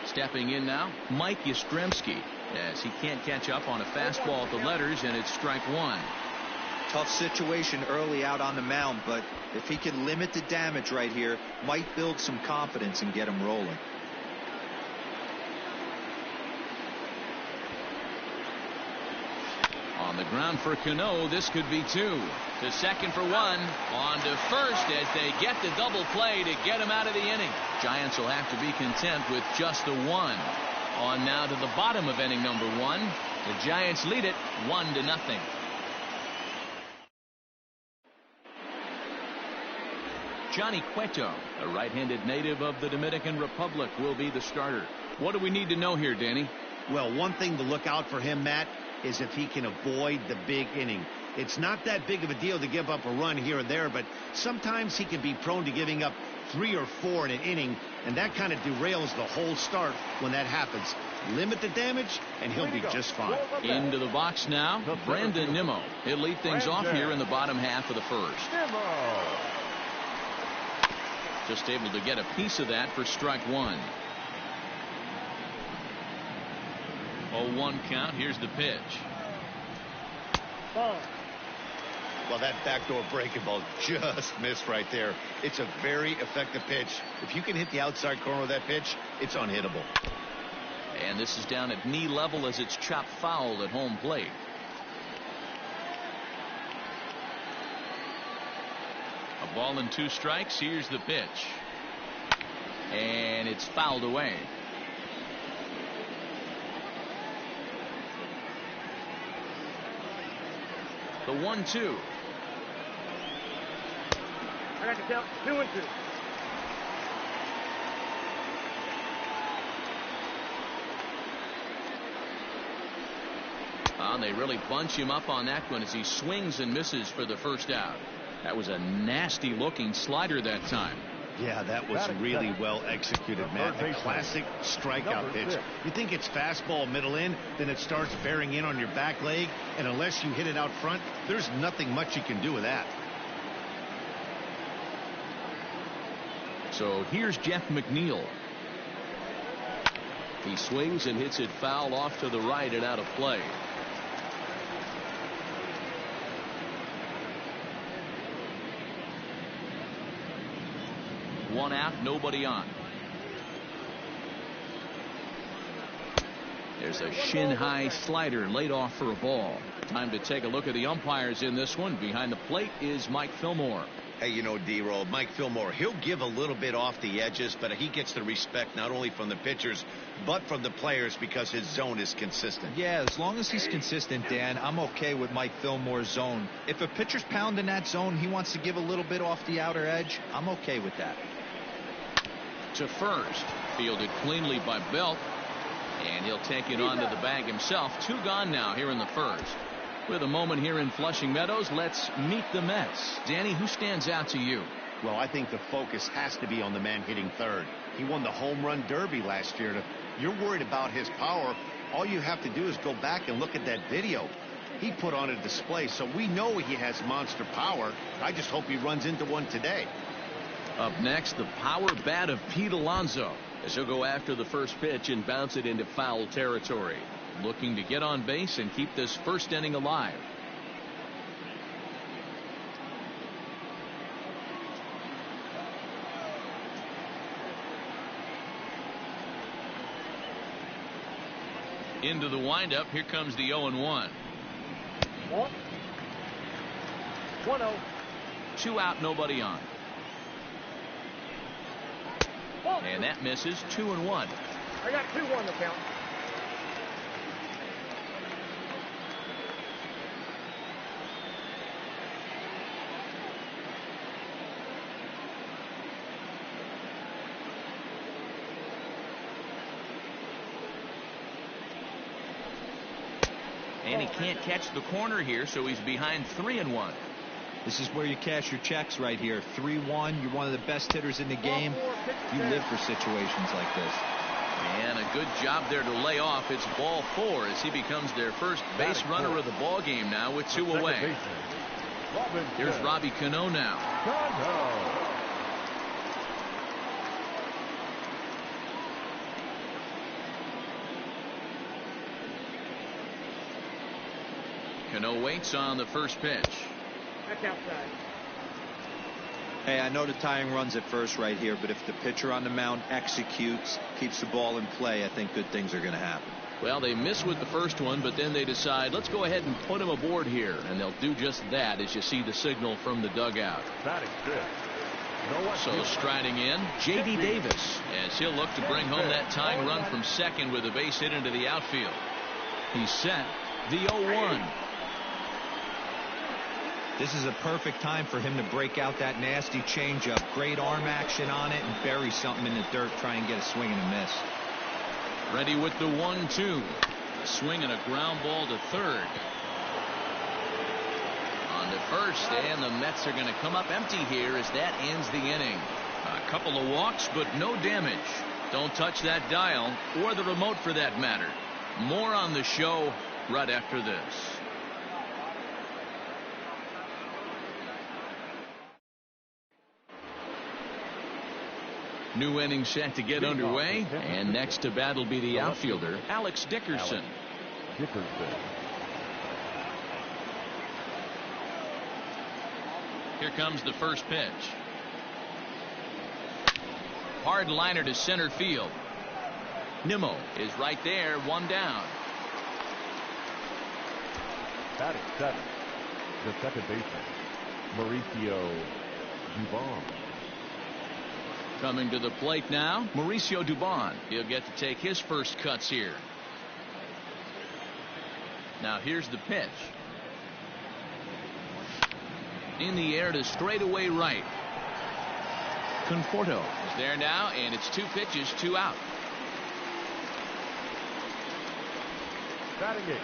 Stepping in now, Mike Yastrzemski, as he can't catch up on a fastball at the letters, and it's strike one. Tough situation early out on the mound, but if he can limit the damage right here, might build some confidence and get him rolling. On the ground for Cano, this could be two. To second for one. On to first as they get the double play to get him out of the inning. Giants will have to be content with just the one. On now to the bottom of inning number one. The Giants lead it 1-0. Johnny Cueto, a right-handed native of the Dominican Republic, will be the starter. What do we need to know here, Danny? Well, one thing to look out for him, Matt, is if he can avoid the big inning. It's not that big of a deal to give up a run here and there, but sometimes he can be prone to giving up 3 or 4 in an inning, and that kind of derails the whole start when that happens. Limit the damage, and he'll be just fine. Into the box now, Brandon Nimmo. He'll lead things off here in the bottom half of the first. Just able to get a piece of that for strike one. 0-1 count. Here's the pitch. Well, that backdoor breaking ball just missed right there. It's a very effective pitch. If you can hit the outside corner of that pitch, it's unhittable. And this is down at knee level as it's chopped foul at home plate. A ball and 2 strikes. Here's the pitch. And it's fouled away. The 1-2. I got to count 2-2. They really bunch him up on that one as he swings and misses for the first out. That was a nasty looking slider that time. Yeah, that was really well executed, Matt. A classic strikeout pitch. You think it's fastball middle in, then it starts bearing in on your back leg, and unless you hit it out front, there's nothing much you can do with that. So here's Jeff McNeil. He swings and hits it foul off to the right and out of play. One out, nobody on. There's a shin-high slider laid off for a ball. Time to take a look at the umpires in this one. Behind the plate is Mike Fillmore. Hey, you know, D-Roll, Mike Fillmore, he'll give a little bit off the edges, but he gets the respect not only from the pitchers, but from the players because his zone is consistent. Yeah, as long as he's consistent, Dan, I'm okay with Mike Fillmore's zone. If a pitcher's pounding that zone, he wants to give a little bit off the outer edge, I'm okay with that. To first, fielded cleanly by Belt, and he'll take it onto the bag himself. 2 gone now here in the first. With a moment here in Flushing Meadows, let's meet the Mets. Danny, who stands out to you? Well, I think the focus has to be on the man hitting third. He won the home run derby last year. You're worried about his power. All you have to do is go back and look at that video. He put on a display, so we know he has monster power. I just hope he runs into one today. Up next, the power bat of Pete Alonso, as he'll go after the first pitch and bounce it into foul territory. Looking to get on base and keep this first inning alive. Into the windup. Here comes the 0-1. 1-0. 2 out, nobody on. And that misses. 2-1. I got 2-1 to count. And he can't catch the corner here, so he's behind 3-1. This is where you cash your checks right here. 3-1. You're one of the best hitters in the game. You live for situations like this. And a good job there to lay off. It's ball 4 as he becomes their first base runner of the ball game now with 2 away. Here's Robbie Cano now. Cano waits on the first pitch. That's outside. Hey, I know the tying runs at first right here, but if the pitcher on the mound executes, keeps the ball in play, I think good things are going to happen. Well, they miss with the first one, but then they decide, let's go ahead and put him aboard here. And they'll do just that as you see the signal from the dugout. So striding in, J.D. Davis, as he'll look to bring home that tying run from second with a base hit into the outfield. He's set. The 0-1. This is a perfect time for him to break out that nasty changeup. Great arm action on it and bury something in the dirt. Try and get a swing and a miss. Ready with the 1-2. A swing and a ground ball to third. On to first, and the Mets are going to come up empty here as that ends the inning. A couple of walks, but no damage. Don't touch that dial, or the remote for that matter. More on the show right after this. New inning set to get underway, and next to bat will be the outfielder, Alex Dickerson. Here comes the first pitch. Hard liner to center field. Nimmo is right there, one down. Batting seven, the second baseman, Mauricio Dubon. Coming to the plate now, Mauricio Dubon. He'll get to take his first cuts here. Now here's the pitch. In the air to straightaway right. Conforto is there now, and it's 2 pitches, 2 out. Batting eighth,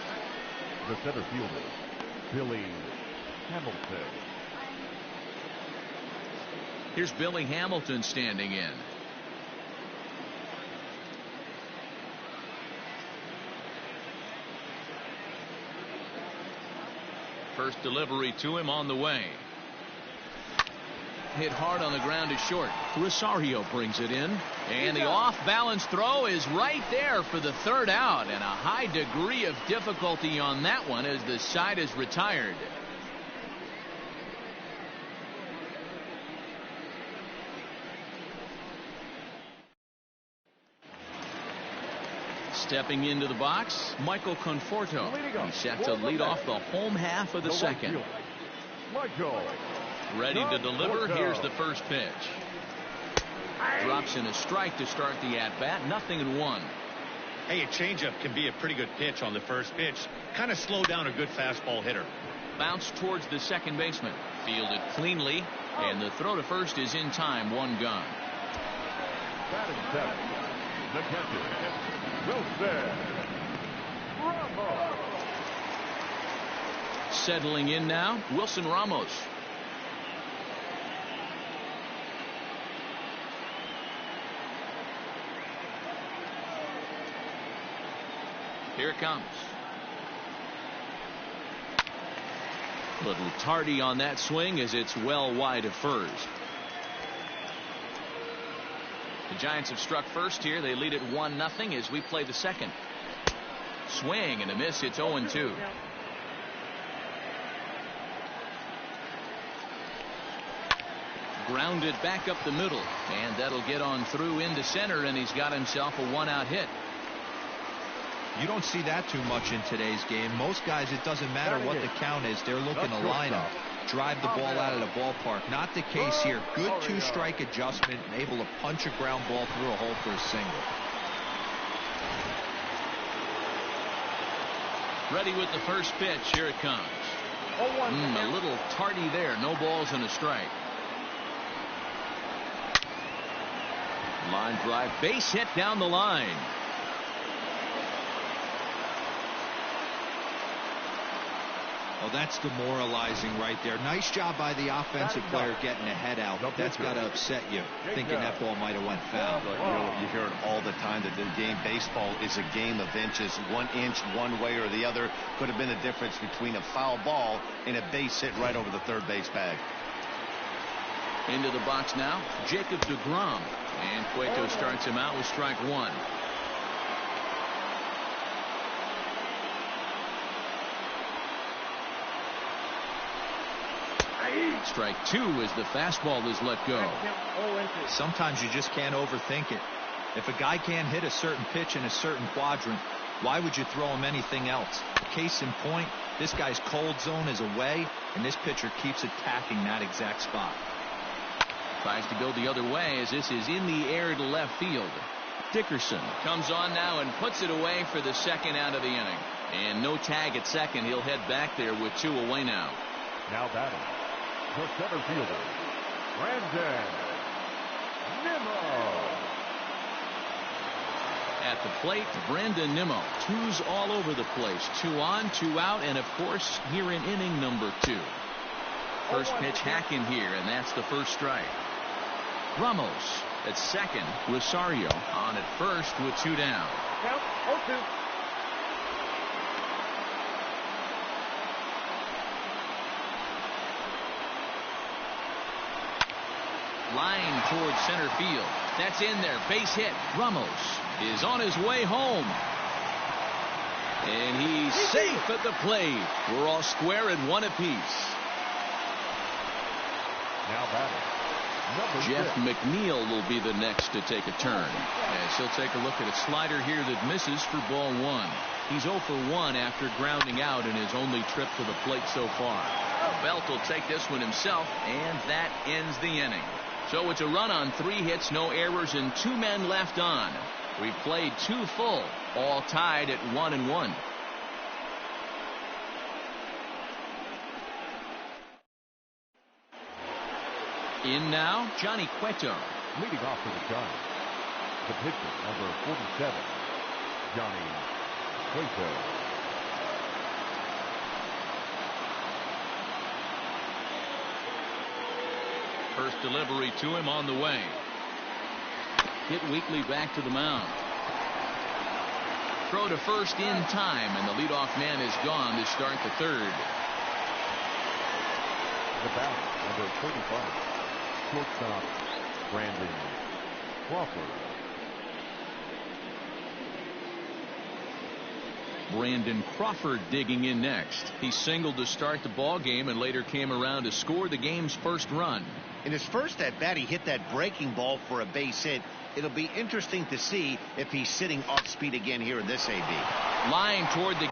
the center fielder, Billy Hamilton. Here's Billy Hamilton standing in. First delivery to him on the way. Hit hard on the ground to short. Rosario brings it in, and the off-balance throw is right there for the third out, and a high degree of difficulty on that one as the side is retired. Stepping into the box, Michael Conforto. He's set to lead off the home half of the second. Ready to deliver. Here's the first pitch. Drops in a strike to start the at-bat. 0-1. Hey, a changeup can be a pretty good pitch on the first pitch. Kind of slow down a good fastball hitter. Bounce towards the second baseman. Fielded cleanly, and the throw to first is in time. 1 gone. Batting seven, the catcher, Wilson Ramos. Settling in now, Wilson Ramos. Here it comes. A little tardy on that swing as it's well wide of first. The Giants have struck first here. They lead it 1-0 as we play the second. Swing and a miss. It's 0-2. Grounded back up the middle, and that'll get on through into center, and he's got himself a 1-out hit. You don't see that too much in today's game. Most guys, it doesn't matter what the count is. They're looking to line up, drive the ball out of the ballpark. Not the case here. Good 2-strike adjustment, and able to punch a ground ball through a hole for a single. Ready with the first pitch. Here it comes. A little tardy there. No balls and a strike. Line drive, base hit down the line. Well, that's demoralizing right there. Nice job by the offensive player getting the head out. That's got to upset you, thinking that ball might have went foul. You hear it all the time that the game, baseball is a game of inches. 1 inch one way or the other could have been the difference between a foul ball and a base hit right over the third base bag. Into the box now, Jacob deGrom. And Cueto starts him out with strike 1. Strike two as the fastball is let go. Sometimes you just can't overthink it. If a guy can't hit a certain pitch in a certain quadrant, why would you throw him anything else? Case in point, this guy's cold zone is away, and this pitcher keeps attacking that exact spot. Tries to go the other way as this is in the air to left field. Dickerson comes on now and puts it away for the second out of the inning. And no tag at second. He'll head back there with two away now. Now batting, the center fielder, Brandon Nimmo. At the plate, Brandon Nimmo. Twos all over the place. 2 on, 2 out, and of course here in inning number 2. First pitch hack in here, and that's the first strike. Ramos at second. Rosario on at first with 2 down. Count 0-2. Line towards center field. That's in there. Base hit. Ramos is on his way home. And he's safe at the plate. We're all square at 1 apiece. Now batting, number Jeff 6. McNeil will be the next to take a turn, as he'll take a look at a slider here that misses for ball 1. He's 0 for 1 after grounding out in his only trip to the plate so far. Belt will take this one himself, and that ends the inning. So it's a run on 3 hits, no errors, and 2 men left on. We've played 2 full, all tied at 1-1. In now, Johnny Cueto. Leading off for the Giants, the pitcher, number 47, Johnny Cueto. First delivery to him on the way. Hit weakly back to the mound. Throw to first in time, and the leadoff man is gone to start the 3rd. The batter, number 35, shortstop, Brandon Crawford. Brandon Crawford digging in next. He singled to start the ball game and later came around to score the game's first run. In his first at bat, he hit that breaking ball for a base hit. It'll be interesting to see if he's sitting off speed again here in this AB. Line toward the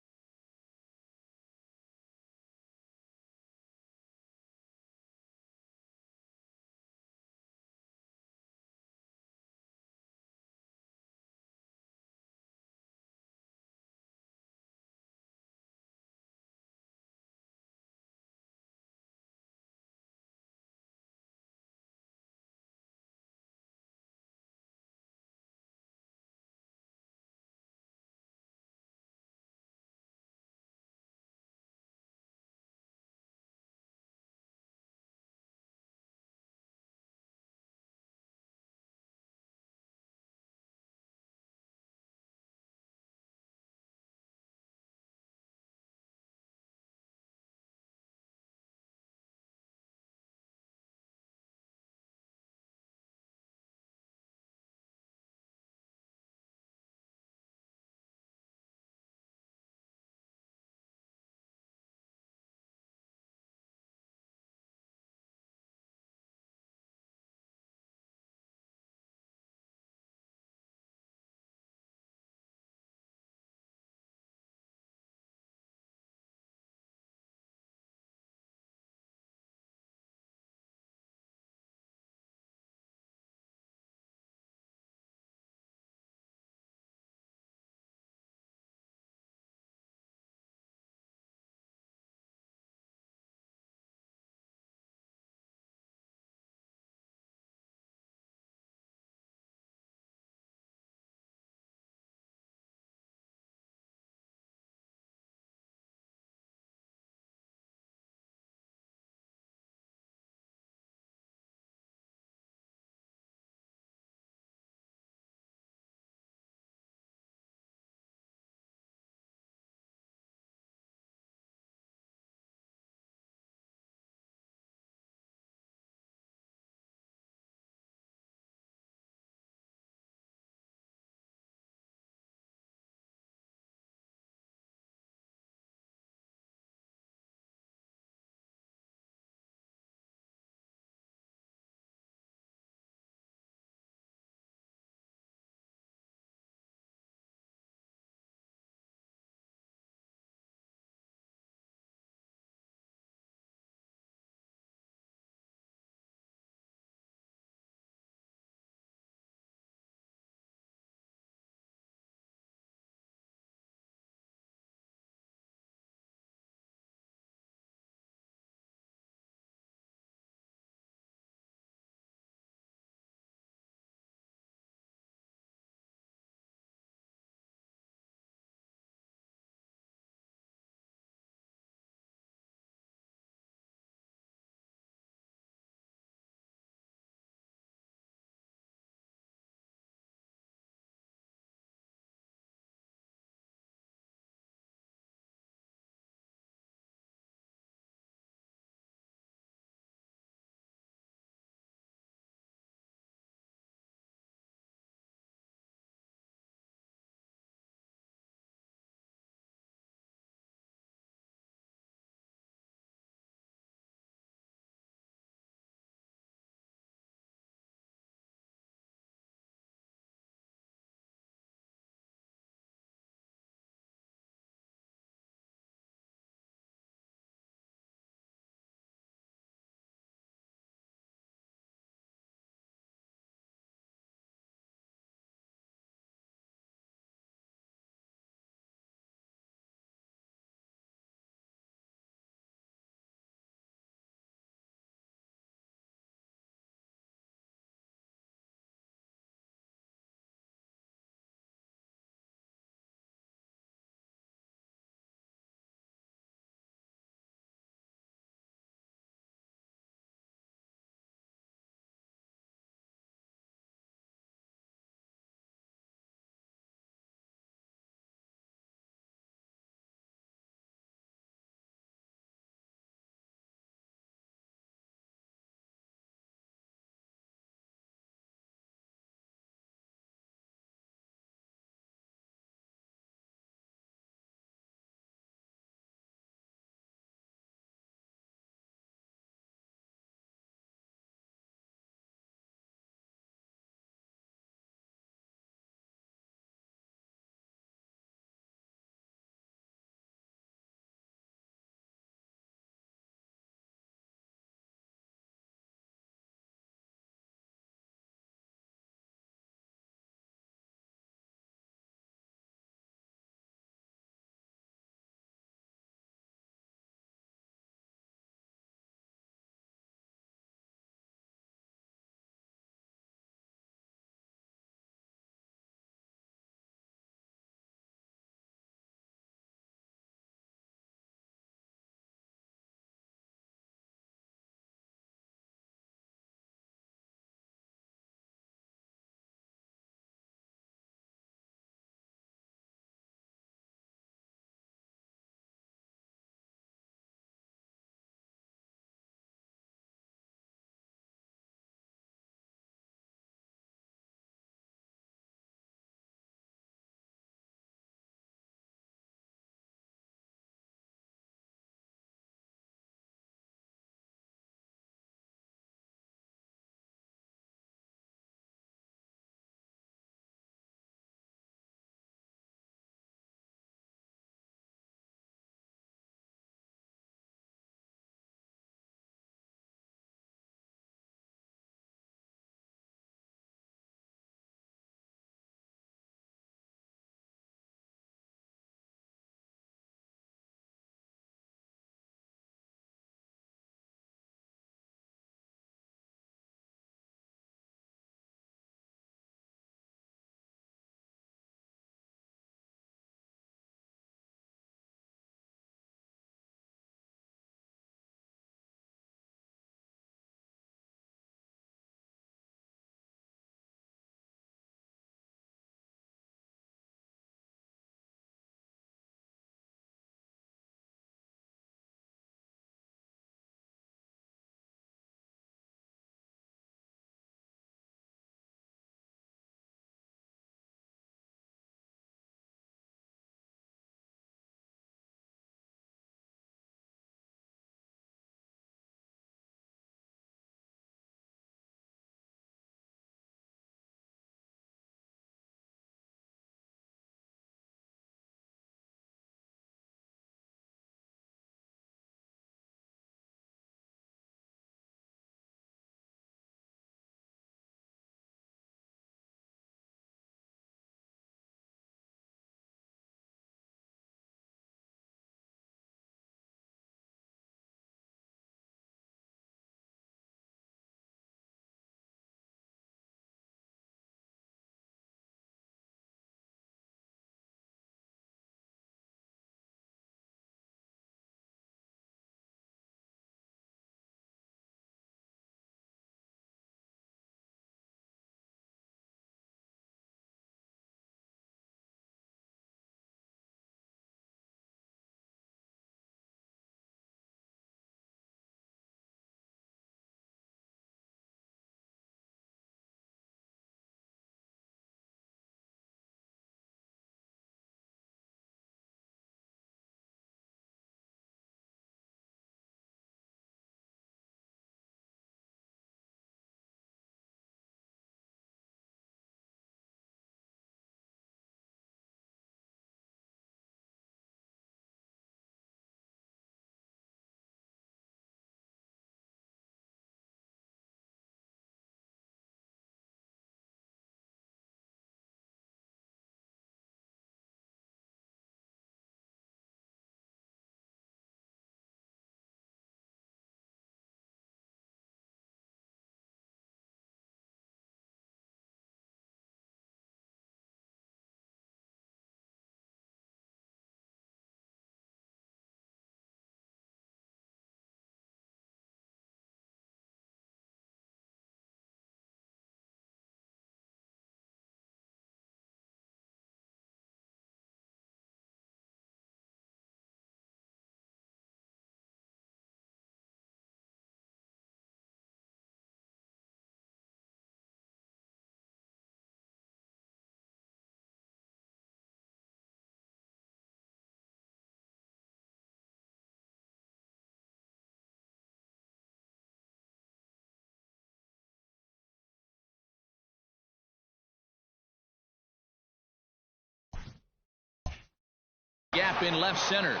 gap in left center. Up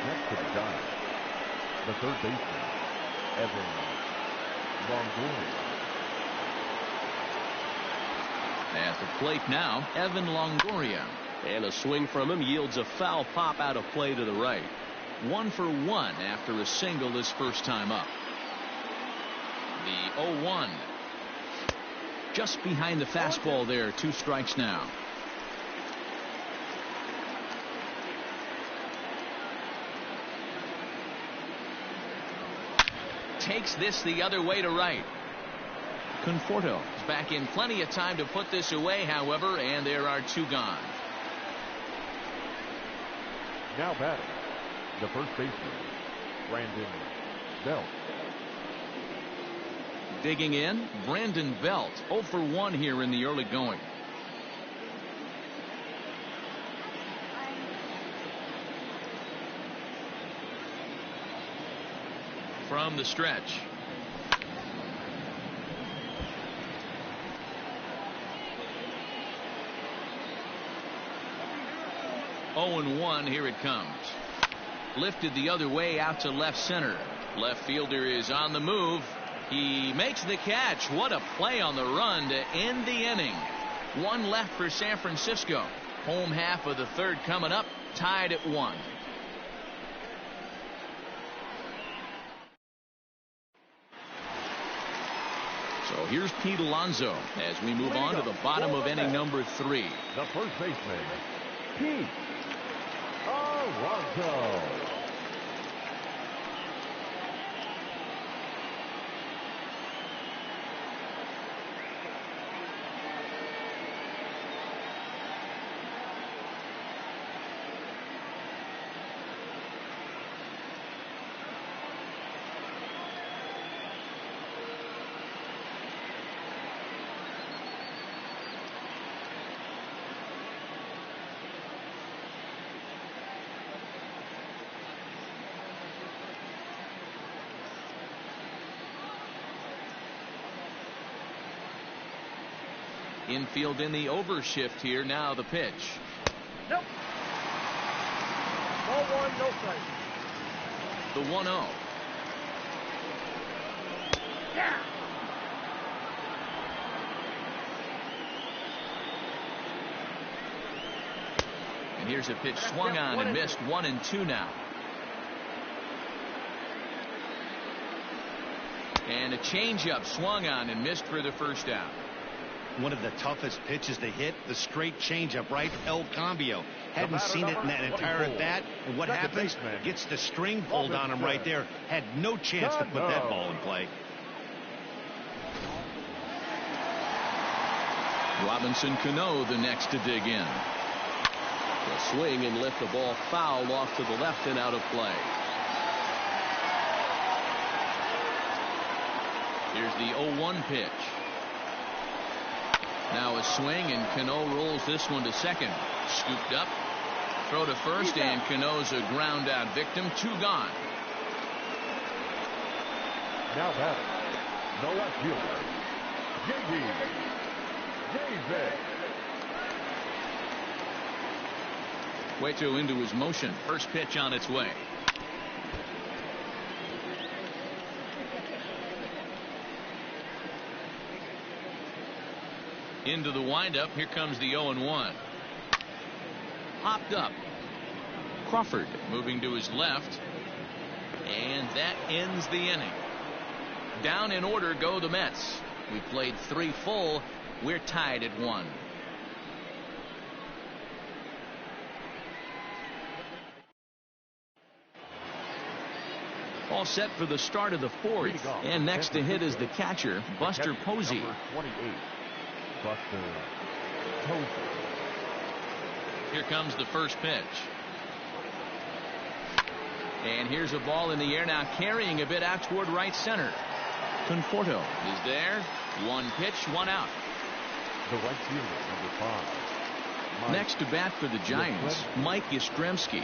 next to the dive, the third baseman, Evan Longoria. At the plate now, Evan Longoria. And a swing from him yields a foul pop out of play to the right. 1 for 1 after a single his first time up. The 0-1. Just behind the fastball there. 2 strikes now. Takes this the other way to right. Conforto is back in plenty of time to put this away, however, and there are 2 gone. Now batting, the first baseman, Brandon Belt. Digging in, Brandon Belt. 0 for 1 here in the early going. From the stretch. Oh and 1, here it comes. Lifted the other way out to left center. Left fielder is on the move. He makes the catch. What a play on the run to end the inning. 1 left for San Francisco. Home half of the third coming up. Tied at 1. So here's Pete Alonso as we move on to the bottom of inning number 3. The first baseman, Pete Alonso. Infield in the overshift here. Now the pitch. Nope. Ball 1, no strike. The 1-0. Yeah. And here's a pitch swung on and missed. 1 and 2 now. And a changeup swung on and missed for the first out. One of the toughest pitches to hit, the straight changeup, right? El Cambio. Hadn't seen it in that entire at bat. And what happens? Gets the string pulled on him right there. Had no chance to put that ball in play. Robinson Cano the next to dig in. A swing and lift the ball foul off to the left and out of play. Here's the 0-1 pitch. Now a swing, and Cano rolls this one to second. Scooped up. Throw to first, and Cano's a ground out victim. 2 gone. Now batting, the left fielder, J.D. Davis. Cueto into his motion. First pitch on its way. Into the windup. Here comes the 0-1. Popped up. Crawford moving to his left. And that ends the inning. Down in order go the Mets. We played 3 full. We're tied at 1. All set for the start of the 4th. And next to hit is the catcher, Buster Posey. Number 28, Buster Posey. Here comes the first pitch. And here's a ball in the air now, carrying a bit out toward right center. Conforto is there. 1 pitch, 1 out. The right fielder, number 5. Next to bat for the Giants, Mike Yastrzemski.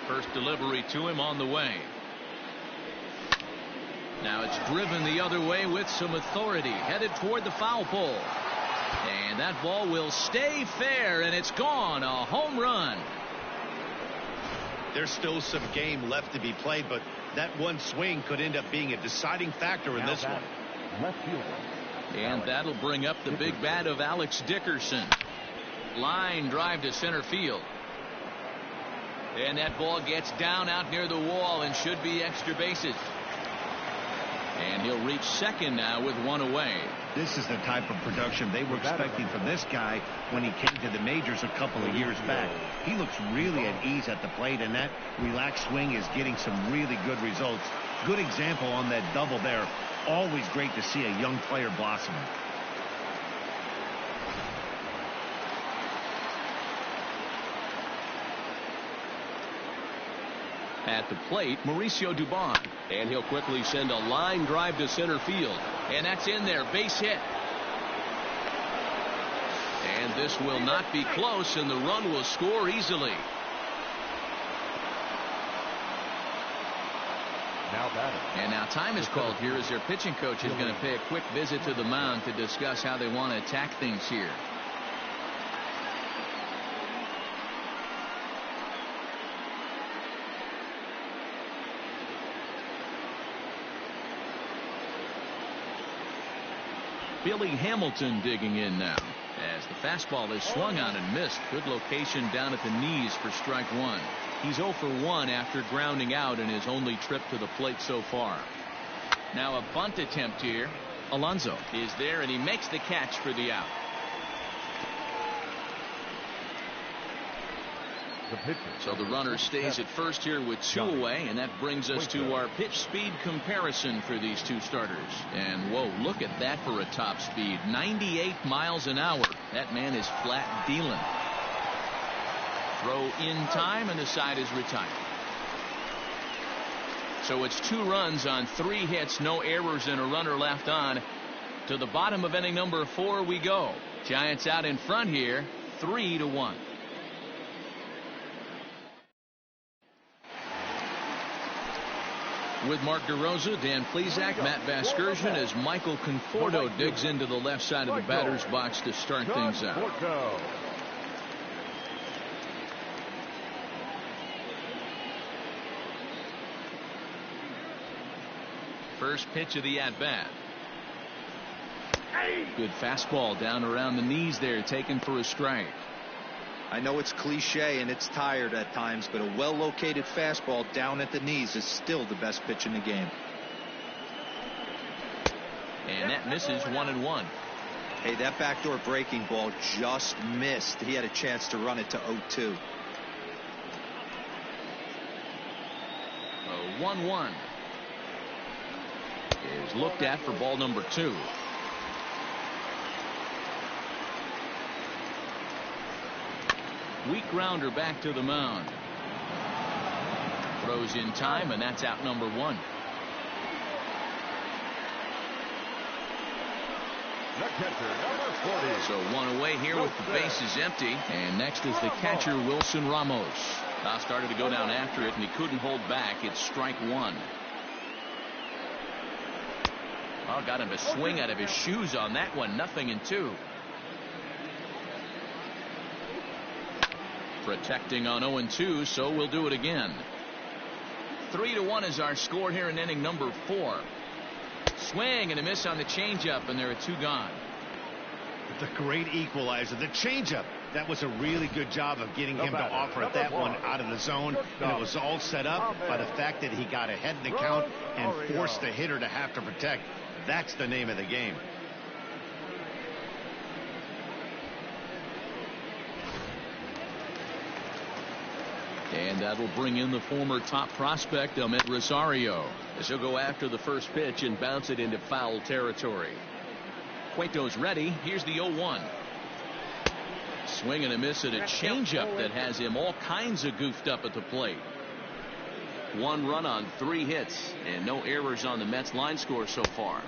First delivery to him on the way. Now it's driven the other way with some authority, headed toward the foul pole. And that ball will stay fair, and it's gone. A home run. There's still some game left to be played, but that one swing could end up being a deciding factor in this one. Left fielder. And that'll bring up the big bat of Alex Dickerson. Line drive to center field. And that ball gets down out near the wall and should be extra bases. And he'll reach second now with one away. This is the type of production they were expecting from this guy when he came to the majors a couple of years back. He looks really at ease at the plate, and that relaxed swing is getting some really good results. Good example on that double there. Always great to see a young player blossom. At the plate, Mauricio Dubon. And he'll quickly send a line drive to center field. And that's in there. Base hit. And this will not be close, and the run will score easily. Now batter. And now time is called here as their pitching coach is going to pay a quick visit to the mound to discuss how they want to attack things here. Billy Hamilton digging in now as the fastball is swung on and missed. Good location down at the knees for strike one. He's 0 for 1 after grounding out in his only trip to the plate so far. Now a bunt attempt here. Alonso is there, and he makes the catch for the out. So the runner stays at first here with 2 away, and that brings us to our pitch speed comparison for these two starters. And whoa, look at that for a top speed. 98 miles an hour. That man is flat dealing. Throw in time, and the side is retired. So it's 2 runs on 3 hits, no errors, and a runner left on. To the bottom of inning number 4 we go. Giants out in front here, 3-1. With Mark DeRosa, Dan Plesac, Matt Vasgersian as Michael Conforto digs into the left side of the batter's box to start things out. First pitch of the at-bat. Good fastball down around the knees there, taken for a strike. I know it's cliche and it's tired at times, but a well-located fastball down at the knees is still the best pitch in the game. And that misses 1-1. Hey, that backdoor breaking ball just missed. He had a chance to run it to 0-2. 1-1 is looked at for ball number 2. Weak grounder back to the mound. Throws in time, and that's out number 1. The catcher, number 40. So 1 away here with the bases empty. And next is the catcher, Wilson Ramos. Now started to go down after it, and he couldn't hold back. It's strike 1. Oh, got him to swing out of his shoes on that one. 0-2. Protecting on 0-2, so we'll do it again. 3-1 is our score here in inning number 4. Swing and a miss on the changeup, and there are 2 gone. The great equalizer, the changeup. That was a really good job of getting him to offer that one out of the zone, and it was all set up by the fact that he got ahead in the count and forced the hitter to have to protect. That's the name of the game. And that'll bring in the former top prospect, Ahmed Rosario, as he'll go after the first pitch and bounce it into foul territory. Cueto's ready. Here's the 0-1. Swing and a miss at a changeup that has him all kinds of goofed up at the plate. 1 run on 3 hits, and no errors on the Mets line score so far.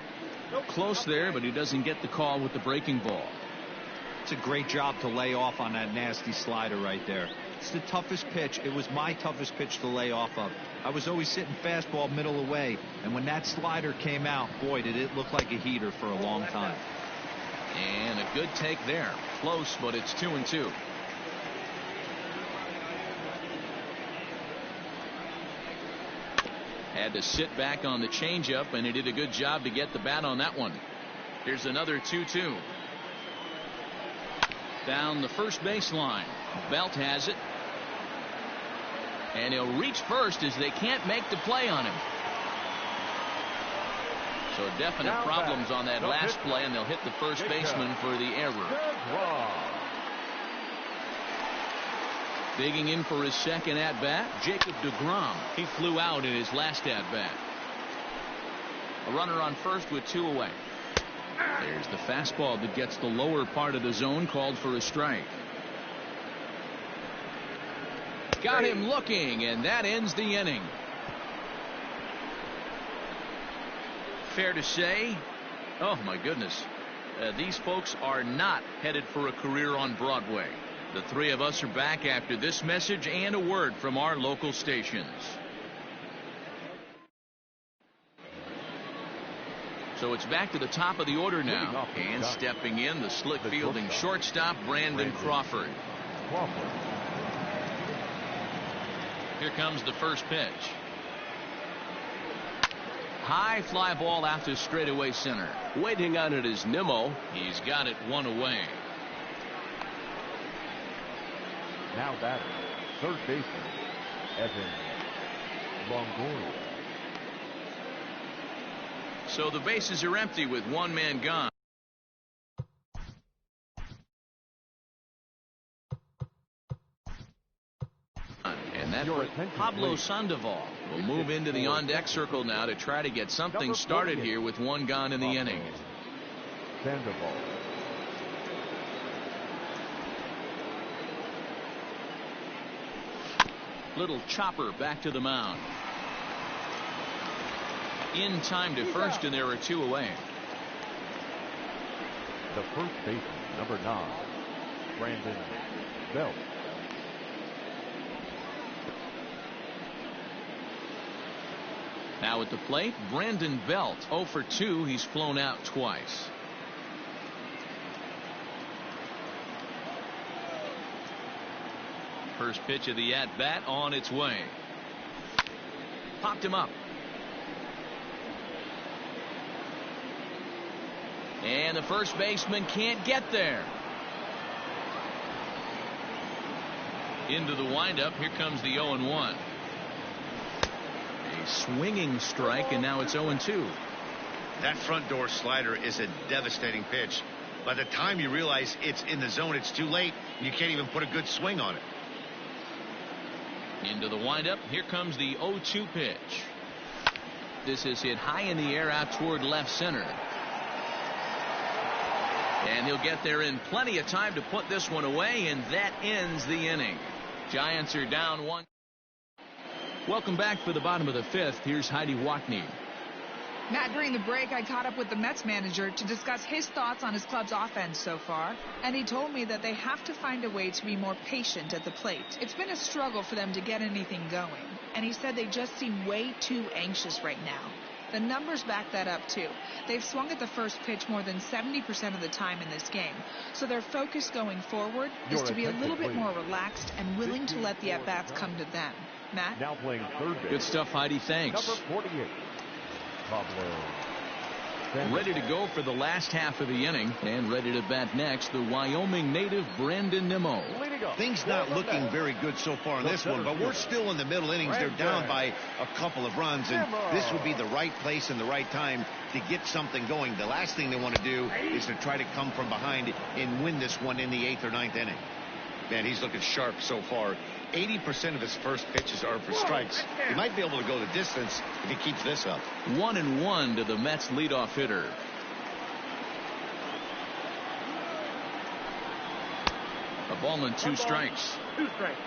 Close there, but he doesn't get the call with the breaking ball. 1-1. 1-1 Close there, but he doesn't get the call with the breaking ball. It's a great job to lay off on that nasty slider right there. It's the toughest pitch. It was my toughest pitch to lay off of. I was always sitting fastball middle away, and when that slider came out, boy, did it look like a heater for a long time. And a good take there. Close, but it's 2-2. Had to sit back on the changeup, and he did a good job to get the bat on that one. Here's another 2-2. Down the first baseline. Belt has it. And he'll reach first as they can't make the play on him. So definite problems on that last play, and they'll hit the first baseman for the error. Digging in for his second at-bat, Jacob deGrom. He flew out in his last at-bat. A runner on first with 2 away. There's the fastball that gets the lower part of the zone, called for a strike. Got him looking, and that ends the inning. Fair to say, oh my goodness, these folks are not headed for a career on Broadway. The three of us are back after this message and a word from our local stations. So it's back to the top of the order now. And stepping in, the slick fielding shortstop, Brandon Crawford. Here comes the first pitch. High fly ball out to straightaway center. Waiting on it is Nimmo. He's got it 1 away. Now batting, third baseman, Evan Longoria. So the bases are empty with 1 man gone. And that Pablo Sandoval will move into the on-deck circle now to try to get something started here with 1 gone in the inning. Sandoval. Little chopper back to the mound. In time to first, and there are 2 away. The first baseman, number 9, Brandon Belt. Now at the plate, Brandon Belt. 0 for 2. He's flown out twice. First pitch of the at-bat on its way. Popped him up. And the first baseman can't get there. Into the windup. Here comes the 0-1. A swinging strike, and now it's 0-2. That front door slider is a devastating pitch. By the time you realize it's in the zone, it's too late. You can't even put a good swing on it. Into the windup. Here comes the 0-2 pitch. This is hit high in the air out toward left center. And he'll get there in plenty of time to put this one away, and that ends the inning. Giants are down 1. Welcome back for the bottom of the 5th. Here's Heidi Watney. Matt, during the break, I caught up with the Mets manager to discuss his thoughts on his club's offense so far, and he told me that they have to find a way to be more patient at the plate. It's been a struggle for them to get anything going, and he said they just seem way too anxious right now. The numbers back that up, too. They've swung at the first pitch more than 70% of the time in this game, so their focus going forward is to be a little bit more relaxed and willing to let the at-bats come to them. Matt? Now playing third base. Good stuff, Heidi. Thanks. Number 48, Pablo. Ready to go for the last half of the inning, and ready to bat next, the Wyoming native Brandon Nimmo. Things not looking very good so far in this one, but we're still in the middle innings. They're down by a couple of runs, and this would be the right place and the right time to get something going. The last thing they want to do is to try to come from behind and win this one in the 8th or 9th inning. Man, he's looking sharp so far. 80% of his first pitches are for strikes. He might be able to go the distance if he keeps this up. 1-1 to the Mets leadoff hitter. A ball and 2 strikes. 2 strikes.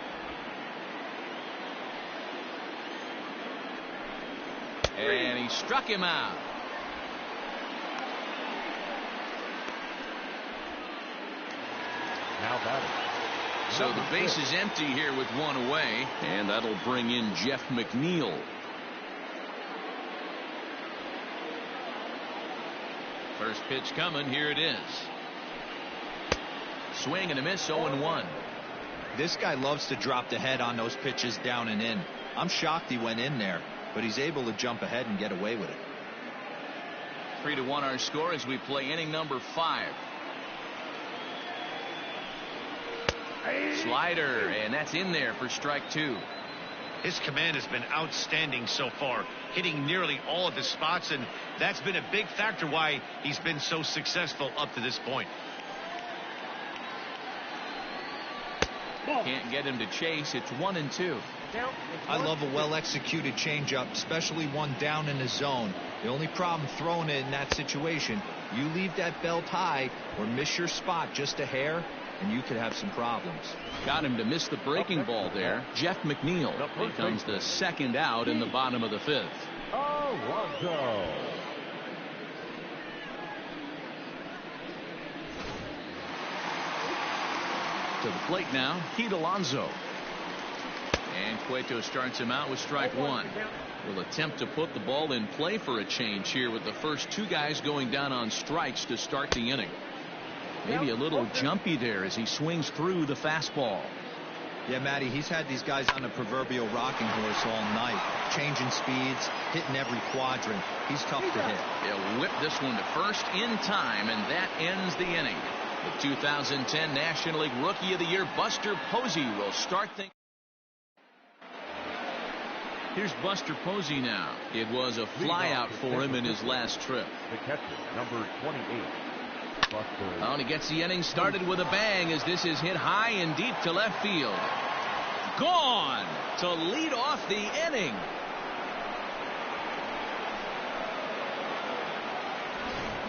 And he struck him out. Now batting. So the base is empty here with one away, and that'll bring in Jeff McNeil. First pitch coming. Here it is. Swing and a miss. 0-1. This guy loves to drop the head on those pitches down and in. I'm shocked he went in there, but he's able to jump ahead and get away with it. 3-1 our score as we play inning number 5. Slider, and that's in there for strike 2. His command has been outstanding so far, hitting nearly all of his spots, and that's been a big factor why he's been so successful up to this point. Can't get him to chase. It's 1-2. I love a well-executed changeup, especially one down in the zone. The only problem throwing it in that situation, you leave that belt high or miss your spot just a hair, and you could have some problems. Got him to miss the breaking ball there. Jeff McNeil becomes the second out in the bottom of the 5th. Alonso. To the plate now, Pete Alonso. And Cueto starts him out with strike 1. Will attempt to put the ball in play for a change here with the first 2 guys going down on strikes to start the inning. Maybe a little jumpy there as he swings through the fastball. Yeah, Matty, he's had these guys on the proverbial rocking horse all night, changing speeds, hitting every quadrant. He's tough to hit. He'll whip this one to first in time, and that ends the inning. The 2010 National League Rookie of the Year, Buster Posey, will start things. Here's Buster Posey now. It was a flyout for him in his last trip. The catcher, number 28. Buster. And he gets the inning started with a bang as this is hit high and deep to left field. Gone to lead off the inning.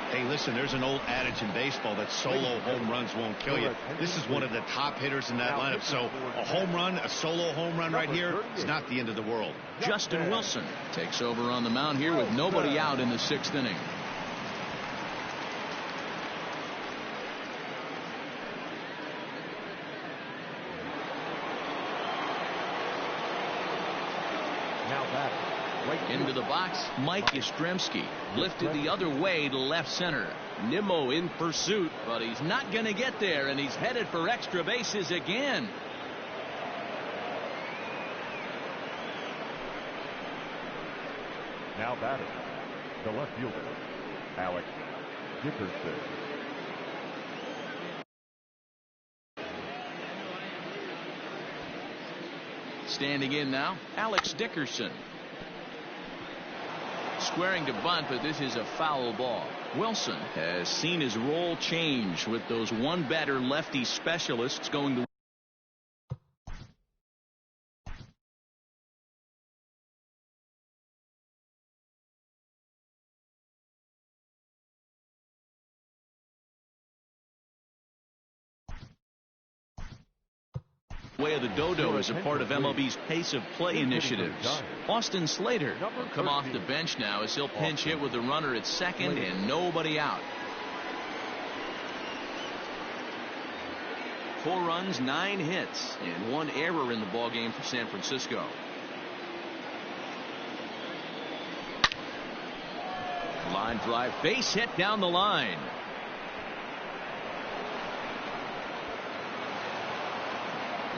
Hey, listen, there's an old adage in baseball that solo home runs won't kill you. This is one of the top hitters in that lineup. So a home run, a solo home run right here is not the end of the world. Justin Wilson takes over on the mound here with nobody out in the 6th inning. Now batting. Into the box, Mike Yastrzemski lifted the other way to left center. Nimmo in pursuit, but he's not going to get there, and he's headed for extra bases again. Now batting. The left fielder, Alex Dickerson. Standing in now, Alex Dickerson. Squaring to bunt, but this is a foul ball. Wilson has seen his role change with those one-batter lefty specialists going to. Way of the dodo is a part of MLB's pace of play initiatives. Austin Slater will come off the bench now as he'll pinch hit with the runner at second and nobody out. 4 runs, 9 hits, and 1 error in the ballgame for San Francisco. Line drive, base hit down the line.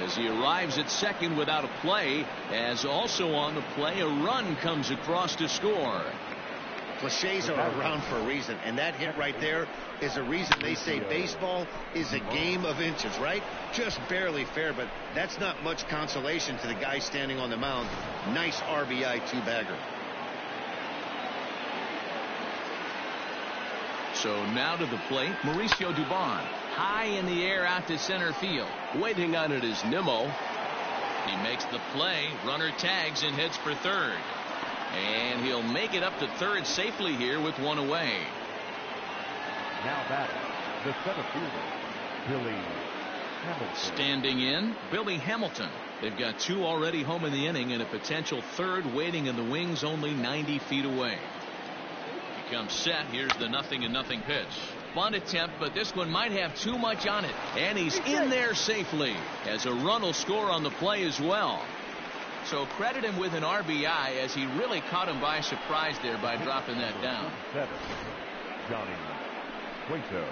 As he arrives at second without a play, as also on the play, a run comes across to score. Cliches are around for a reason, and that hit right there is a reason they say baseball is a game of inches, right? Just barely fair, but that's not much consolation to the guy standing on the mound. Nice RBI 2-bagger. So now to the plate, Mauricio Dubon. High in the air out to center field. Waiting on it is Nimmo. He makes the play. Runner tags and heads for third. And he'll make it up to third safely here with 1 away. Now batting. The center fielder, Billy Hamilton. Standing in, Billy Hamilton. They've got 2 already home in the inning and a potential third waiting in the wings only 90 feet away. He comes set. Here's the 0-0 pitch. bunt attempt, but this one might have too much on it. And he's in there safely, as a run will score on the play as well. So credit him with an RBI, as he really caught him by surprise there by dropping that down. 7, Johnny Cueto.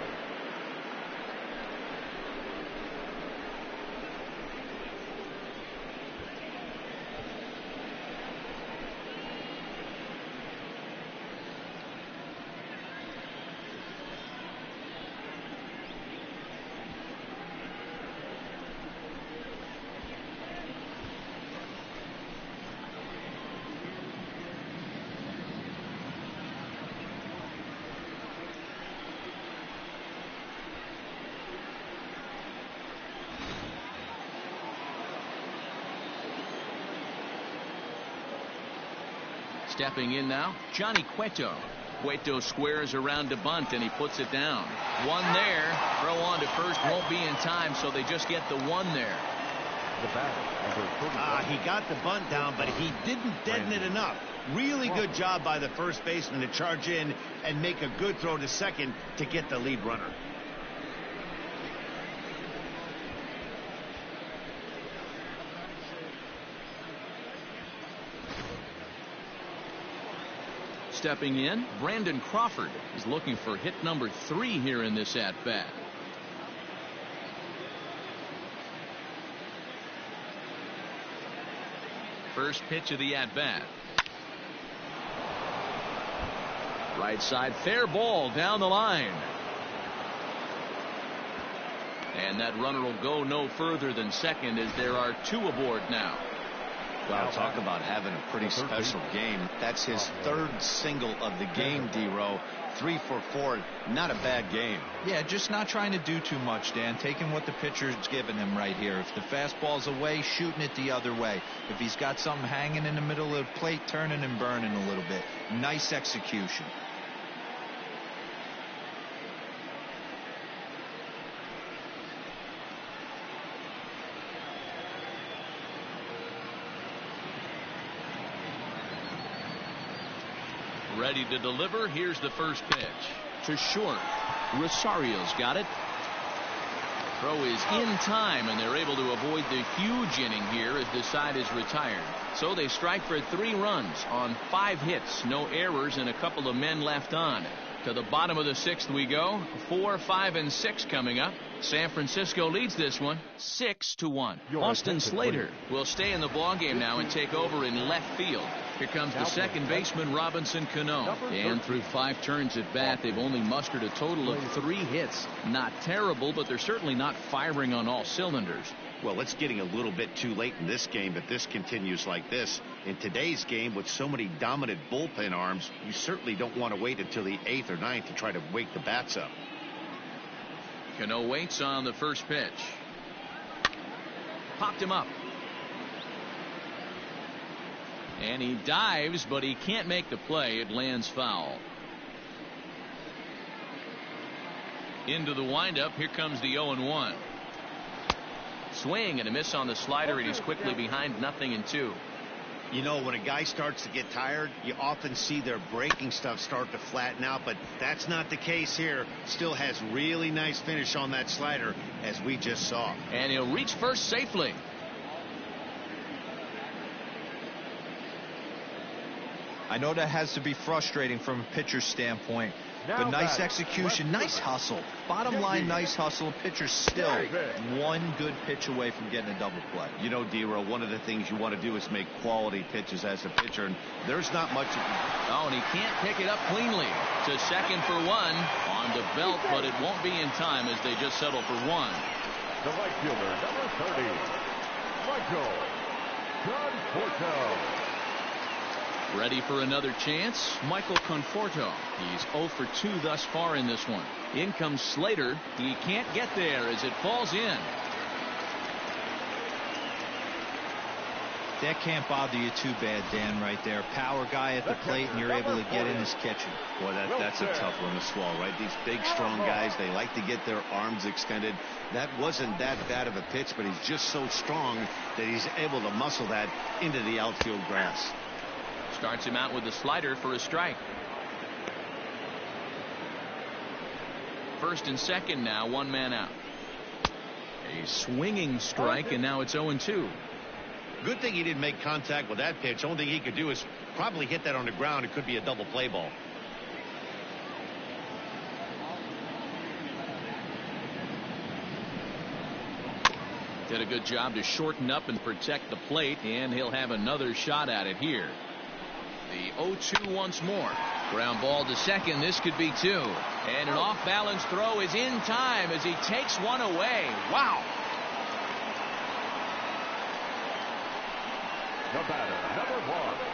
Stepping in now, Johnny Cueto. Cueto squares around to bunt, and he puts it down. One there. Throw on to first won't be in time, so they just get the one there. The batter, he got the bunt down, but he didn't deaden it enough. Really good job by the first baseman to charge in and make a good throw to second to get the lead runner. Stepping in, Brandon Crawford is looking for hit number 3 here in this at-bat. First pitch of the at-bat. Right side, fair ball down the line. And that runner will go no further than second, as there are 2 aboard now. Well, talk about having a pretty special game. That's his 3rd single of the game, D-Row. 3 for 4. Not a bad game. Yeah, just not trying to do too much, Dan. Taking what the pitcher's giving him right here. If the fastball's away, shooting it the other way. If he's got something hanging in the middle of the plate, turning and burning a little bit. Nice execution. Ready to deliver. Here's the first pitch. To short. Rosario's got it. Throw is in time, and they're able to avoid the huge inning here as the side is retired. So they strike for 3 runs on 5 hits. No errors and a couple of men left on. To the bottom of the 6th we go. 4, 5, and 6 coming up. San Francisco leads this one 6-1. Austin Slater will stay in the ballgame now and take over in left field. Here comes the second baseman, Robinson Cano. And through 5 turns at bat, they've only mustered a total of 3 hits. Not terrible, but they're certainly not firing on all cylinders. Well, it's getting a little bit too late in this game if this continues like this. In today's game, with so many dominant bullpen arms, you certainly don't want to wait until the 8th or 9th to try to wake the bats up. Cano waits on the first pitch. Popped him up. And he dives, but he can't make the play. It lands foul. Into the windup. Here comes the 0-1. Swing and a miss on the slider, and he's quickly behind 0-2. You know, when a guy starts to get tired, you often see their breaking stuff start to flatten out, but that's not the case here. Still has really nice finish on that slider, as we just saw. And he'll reach first safely. I know that has to be frustrating from a pitcher's standpoint, but nice execution, nice hustle. Bottom line, nice hustle. Pitcher's still 1 good pitch away from getting a double play. You know, D-Row, one of the things you want to do is make quality pitches as a pitcher, and there's not much. Oh, and he can't pick it up cleanly. To second for 1 on the belt, but it won't be in time as they just settle for 1. The right fielder, number 30, Michael Conforto. Ready for another chance? Michael Conforto. He's 0 for 2 thus far in this one. In comes Slater. He can't get there as it falls in. That can't bother you too bad, Dan, right there. Power guy at the plate, and you're able to get in his kitchen. Boy, that's a tough one to swallow, right? These big, strong guys, they like to get their arms extended. That wasn't that bad of a pitch, but he's just so strong that he's able to muscle that into the outfield grass. Starts him out with the slider for a strike. First and second now, one man out. A swinging strike, and now it's 0-2. Good thing he didn't make contact with that pitch. Only thing he could do is probably hit that on the ground. It could be a double play ball. Did a good job to shorten up and protect the plate, and he'll have another shot at it here. The 0-2 once more. Ground ball to second. This could be two. And an off-balance throw is in time as he takes one away. Wow. The batter, number 1.